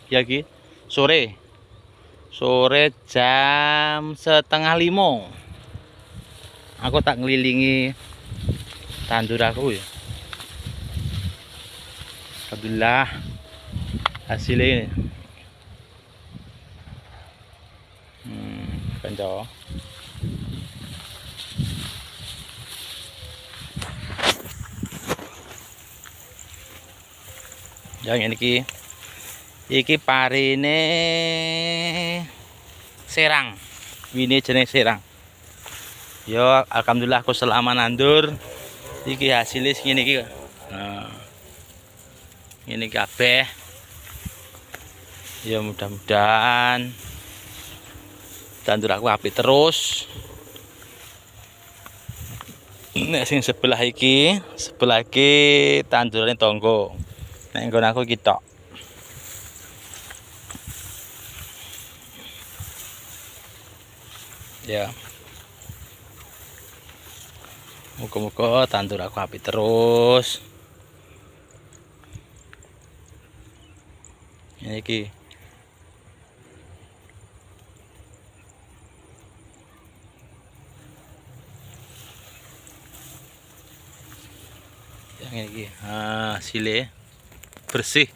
ya ki sore jam 4:30 aku tak ngelilingi tandur aku ya. Alhamdulillah hasilnya kanca. Yang iki parine serang, ini jenis serang. Yo alhamdulillah aku selama nandur iki hasilnya segini iki. Nah, ini kabeh. Ya mudah-mudahan tandur aku apik terus. Nek sing sebelah iki tandurane tonggo. Nek nggon aku iki tok. Ya. Muga-muga tandur aku apik terus. Ini iki. Yang ini iki. Hasilnya bersih.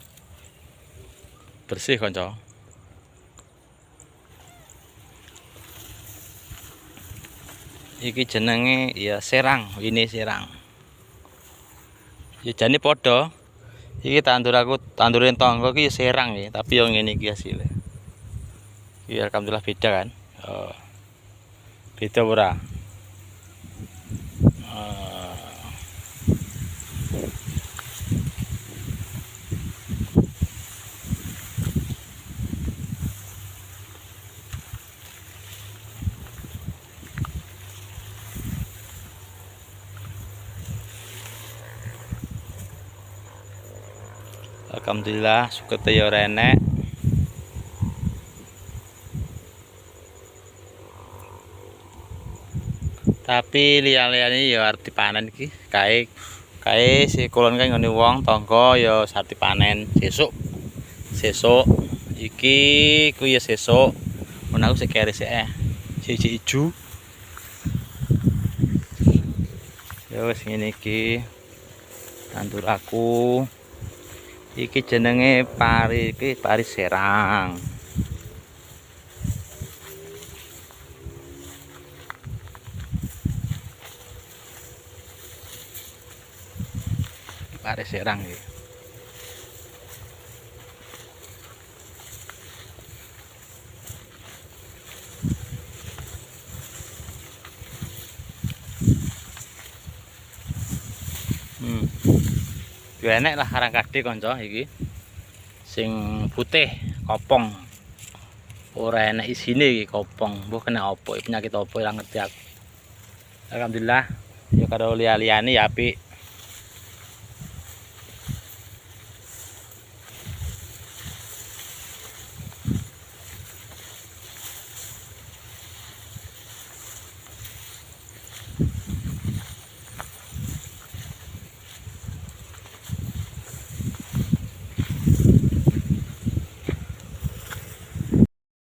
Bersih kanca. Iki jenenge ya serang, ini serang. Ya jane padha. Iki tandurin tonggo iki serang ya, tapi yang ngene iki hasilnya. Iki alhamdulillah beda kan. Oh. Beda ora? Alhamdulillah sukete ya ora enek. Tapi liya-liyane ya arep dipanen iki. Kae si kulon kae ngene wong tangga ya arep dipanen sesuk. Sesuk iki ku ya sesuk. Mun aku sik kere sik siji ijo. Ya wis ngene iki. Tandur aku. Iki jenenge pari serang. Pari serang iki. Ya enek lah karang kadhe kanca iki. Sing putih kopong. Ora enek isine iki kopong. Mbah kena apa penyakit apa ora ngerti aku. Alhamdulillah ya karo liya-liyane ya apik.